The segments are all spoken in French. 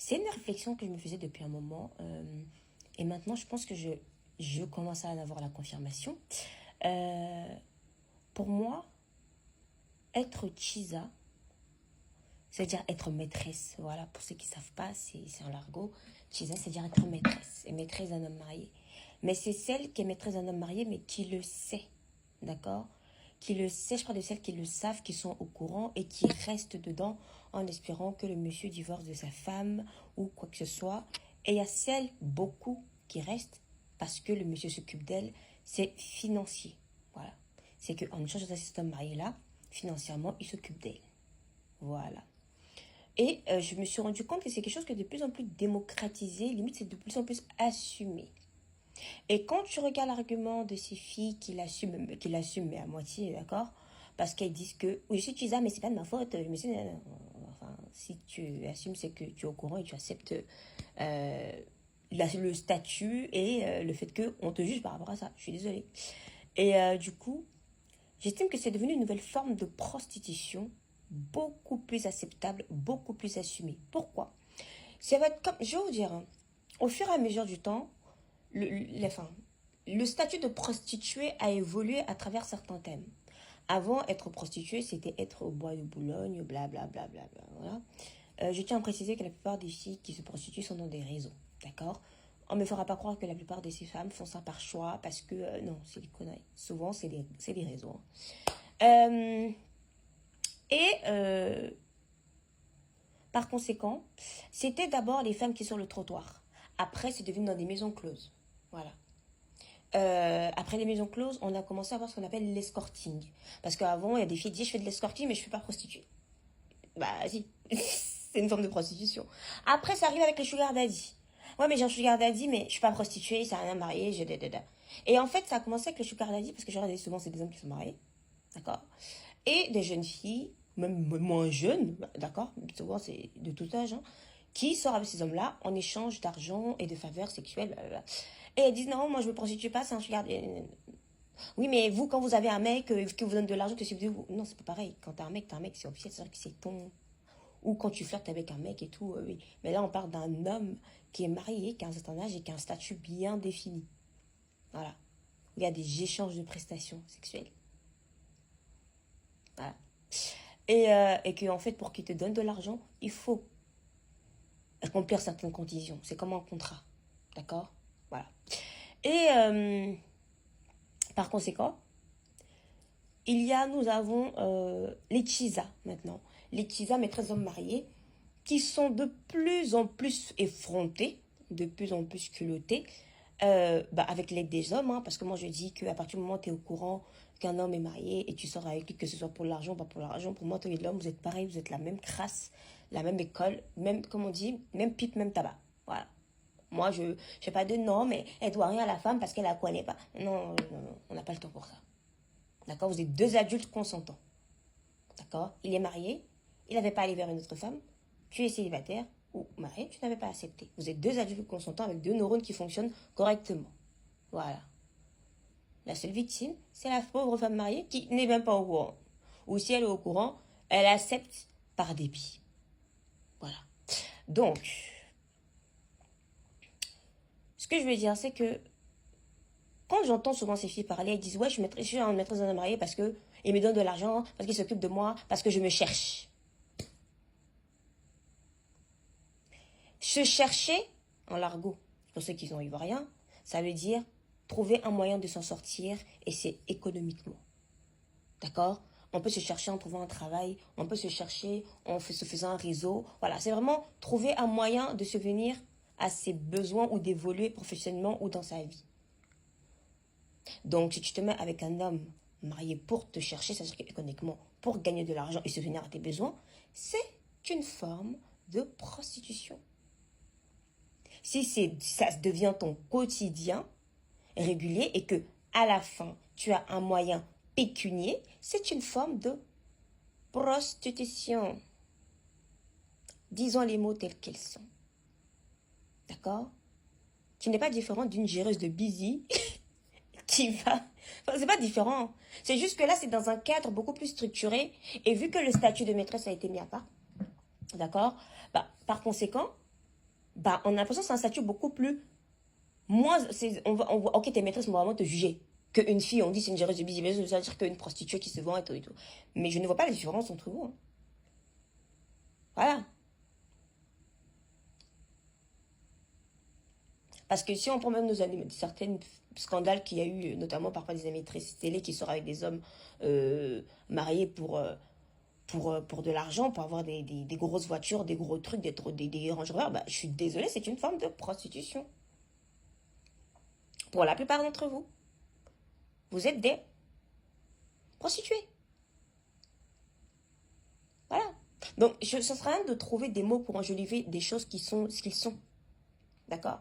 C'est une réflexion que je me faisais depuis un moment. Et maintenant, je pense que je commence à en avoir la confirmation. Euh, pour moi, être Chisa, c'est-à-dire être maîtresse. Voilà, pour ceux qui ne savent pas, c'est un l'argot. Chisa, c'est-à-dire être maîtresse. Et maîtresse d'un homme marié. Mais c'est celle qui est maîtresse d'un homme marié, mais qui le sait. D'accord? Qui le sait, je parle de celles qui le savent, qui sont au courant et qui restent dedans en espérant que le monsieur divorce de sa femme ou quoi que ce soit. Et il y a celles, beaucoup, qui restent parce que le monsieur s'occupe d'elle. C'est financier. Voilà. C'est qu'en échange de cet homme marié-là, financièrement, il s'occupe d'elle. Voilà. Et je me suis rendu compte que c'est quelque chose qui est de plus en plus démocratisé, limite c'est de plus en plus assumé. Et quand tu regardes l'argument de ces filles qui l'assument mais à moitié, d'accord? Parce qu'elles disent que, oui, je suis Tisa, mais c'est pas de ma faute. Je me suis, enfin, si tu assumes, c'est que tu es au courant et tu acceptes le statut et le fait qu'on te juge par rapport à ça. Je suis désolée. Et du coup, j'estime que c'est devenu une nouvelle forme de prostitution beaucoup plus acceptable, beaucoup plus assumée. Pourquoi? Ça va être comme, je vais vous dire, hein, au fur et à mesure du temps, enfin, le statut de prostituée a évolué à travers certains thèmes. Avant, être prostituée, c'était être au bois de Boulogne, blablabla. Bla, bla, bla, voilà. Je tiens à préciser que la plupart des filles qui se prostituent sont dans des réseaux, d'accord? On ne me fera pas croire que la plupart de ces femmes font ça par choix, parce que, non, c'est des conneries. Souvent, c'est des réseaux. Et par conséquent, c'était d'abord les femmes qui sont sur le trottoir. Après, c'est devenu dans des maisons closes. Voilà. Après les maisons closes, on a commencé à voir ce qu'on appelle l'escorting. Parce qu'avant, il y a des filles qui disent je fais de l'escorting, mais je ne suis pas prostituée. Bah, si. C'est une forme de prostitution. Après, ça arrive avec les sugar daddy. Ouais, mais j'ai un sugar daddy, mais je ne suis pas prostituée, ça n'a rien marié, je... Et en fait, ça a commencé avec les sugar daddy, parce que je regardais souvent, c'est des hommes qui sont mariés. D'accord? Et des jeunes filles, même moins jeunes, d'accord? Souvent, c'est de tout âge, hein, qui sortent avec ces hommes-là en échange d'argent et de faveurs sexuelles. Blablabla. Et elles disent non, moi je me prostitue pas, c'est un sugar. Oui, mais vous, quand vous avez un mec qui vous donne de l'argent, que si vous. Non, c'est pas pareil. Quand t'as un mec, c'est officiel, c'est-à-dire que c'est ton. Ou quand tu flirtes avec un mec et tout, oui. Mais là, on parle d'un homme qui est marié, qui a un certain âge et qui a un statut bien défini. Voilà. Il y a des échanges de prestations sexuelles. Voilà. Et que, en fait, pour qu'il te donne de l'argent, il faut accomplir certaines conditions. C'est comme un contrat. D'accord? Voilà. Et par conséquent, nous avons les Chisa maintenant. Les Chisa, maîtresses hommes mariés, qui sont de plus en plus effrontés, de plus en plus culottés, avec l'aide des hommes, hein, parce que moi je dis qu'à partir du moment où tu es au courant qu'un homme est marié et tu sors avec lui, que ce soit pour l'argent ou pas pour l'argent, pour moi, toi et l'homme, vous êtes pareil, vous êtes la même crasse, la même école, même, comme on dit, même pipe, même tabac. Voilà. Moi, je ne fais pas de non, mais elle doit rien à la femme parce qu'elle la connaît pas. Non, non, non, on n'a pas le temps pour ça. D'accord? Vous êtes deux adultes consentants. D'accord? Il est marié, il n'avait pas allé vers une autre femme, tu es célibataire ou marié, tu n'avais pas accepté. Vous êtes deux adultes consentants avec deux neurones qui fonctionnent correctement. Voilà. La seule victime, c'est la pauvre femme mariée qui n'est même pas au courant. Ou si elle est au courant, elle accepte par dépit. Voilà. Donc, ce que je veux dire, c'est que quand j'entends souvent ces filles parler, elles disent ouais, je suis une maîtresse d'un homme marié parce que il me donne de l'argent, parce qu'il s'occupe de moi, parce que je me cherche. Se chercher, en l'argot, pour ceux qui sont ivoiriens, ça veut dire trouver un moyen de s'en sortir et c'est économiquement. D'accord? On peut se chercher en trouvant un travail, on peut se chercher en se faisant un réseau. Voilà, c'est vraiment trouver un moyen de subvenir à ses besoins ou d'évoluer professionnellement ou dans sa vie. Donc, si tu te mets avec un homme marié pour te chercher, c'est-à-dire qu'économiquement, pour gagner de l'argent et subvenir à tes besoins, c'est une forme de prostitution. Si ça devient ton quotidien régulier et que à la fin, tu as un moyen pécunier, c'est une forme de prostitution. Disons les mots tels qu'ils sont. D'accord? Tu n'es pas différent d'une géreuse de busy qui va... Enfin, c'est pas différent. C'est juste que là, c'est dans un cadre beaucoup plus structuré. Et vu que le statut de maîtresse a été mis à part, d'accord? Bah, par conséquent, bah, on a l'impression que c'est un statut beaucoup plus... Moins, ok, tes maîtresses vont vraiment te juger. Qu'une fille, on dit c'est une géreuse de business, ça veut dire qu'une prostituée qui se vend et tout et tout. Mais je ne vois pas la différence entre vous. Hein. Voilà. Parce que si on prend même nos amis, certains scandales qu'il y a eu, notamment parfois des maîtresses télé qui sortent avec des hommes mariés pour de l'argent, pour avoir des grosses voitures, des gros trucs, des Range Rover, bah, je suis désolée, c'est une forme de prostitution. Pour la plupart d'entre vous, vous êtes des prostituées. Voilà. Donc, ce sera rien de trouver des mots pour enjoliver des choses qui sont ce qu'ils sont. D'accord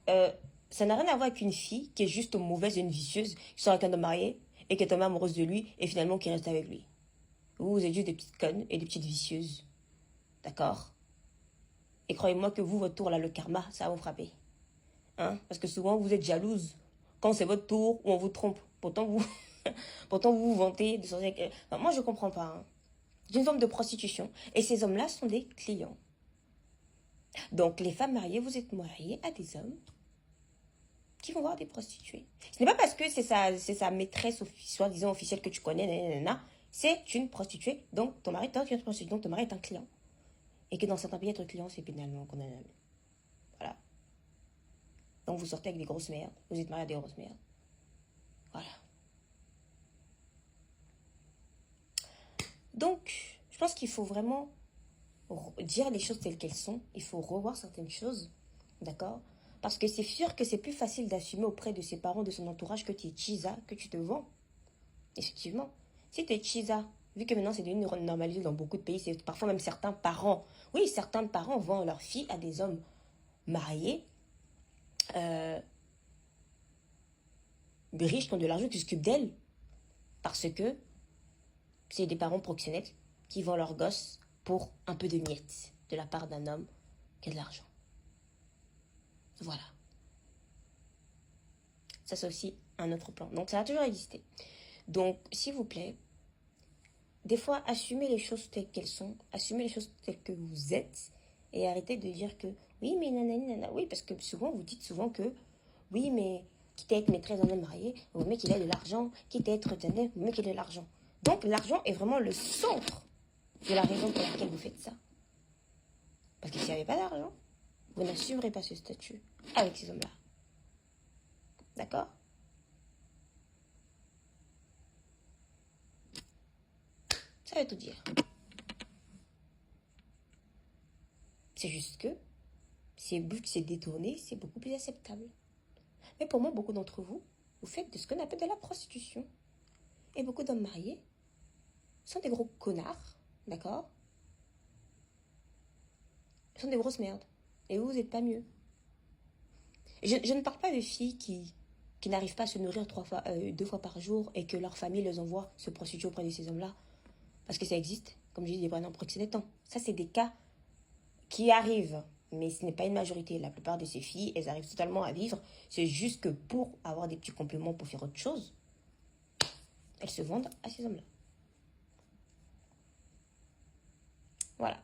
Ça n'a rien à voir avec une fille qui est juste mauvaise et une vicieuse, qui sort avec un homme marié et qui est tombée amoureuse de lui et finalement qui reste avec lui. Vous êtes juste des petites connes et des petites vicieuses. D'accord Et croyez-moi que vous, votre tour, là, le karma, ça va vous frapper. Hein Parce que souvent, vous êtes jalouse quand c'est votre tour ou on vous trompe. Pourtant, pourtant, vous vous vantez de sortir avec... Enfin, moi, je comprends pas. Hein. C'est une forme de prostitution. Et ces hommes-là sont des clients. Donc, les femmes mariées, vous êtes mariées à des hommes qui vont voir des prostituées. Ce n'est pas parce que c'est sa maîtresse, soi-disant officielle que tu connais, nanana. C'est une prostituée. Donc, ton mari est une prostituée. Donc, ton mari est un client. Et que dans certains pays, être client, c'est pénalement condamnable. Voilà. Donc, vous sortez avec des grosses merdes. Vous êtes marié à des grosses merdes. Voilà. Donc, je pense qu'il faut vraiment dire les choses telles qu'elles sont. Il faut revoir certaines choses. D'accord? Parce que c'est sûr que c'est plus facile d'assumer auprès de ses parents, de son entourage, que tu es chisa, que tu te vends. Effectivement. Si tu es chisa, vu que maintenant c'est devenu normalisé dans beaucoup de pays, c'est parfois même certains parents. Oui, certains parents vendent leurs filles à des hommes mariés, riches, qui ont de l'argent, qui s'occupent d'elles. Parce que c'est des parents proxénètes qui vendent leurs gosses pour un peu de miettes de la part d'un homme qui a de l'argent. Voilà. Ça, c'est aussi un autre plan. Donc, ça a toujours existé. Donc, s'il vous plaît, des fois, assumez les choses telles qu'elles sont, assumez les choses telles que vous êtes, et arrêtez de dire que, oui, mais nanani, nanana, oui, parce que souvent, vous dites souvent que, oui, mais quitte à être maîtresse d'un homme marié, vous mettez qu'il a de l'argent, quitte à être tanneur, vous mettez qu'il a de l'argent. Donc, l'argent est vraiment le centre de la raison pour laquelle vous faites ça. Parce que s'il n'y avait pas d'argent, vous n'assumerez pas ce statut avec ces hommes-là. D'accord? Ça veut tout dire. C'est juste que si le but c'est détourné, c'est beaucoup plus acceptable. Mais pour moi, beaucoup d'entre vous, vous faites de ce qu'on appelle de la prostitution. Et beaucoup d'hommes mariés sont des gros connards, d'accord? Ils sont des grosses merdes. Et vous, vous n'êtes pas mieux. Je ne parle pas de filles qui n'arrivent pas à se nourrir 2 fois par jour et que leur famille les envoie se prostituer auprès de ces hommes-là. Parce que ça existe, comme je dis, des vrais proxénètes. Ça, c'est des cas qui arrivent. Mais ce n'est pas une majorité. La plupart de ces filles, elles arrivent totalement à vivre. C'est juste que pour avoir des petits compléments pour faire autre chose, elles se vendent à ces hommes-là. Voilà.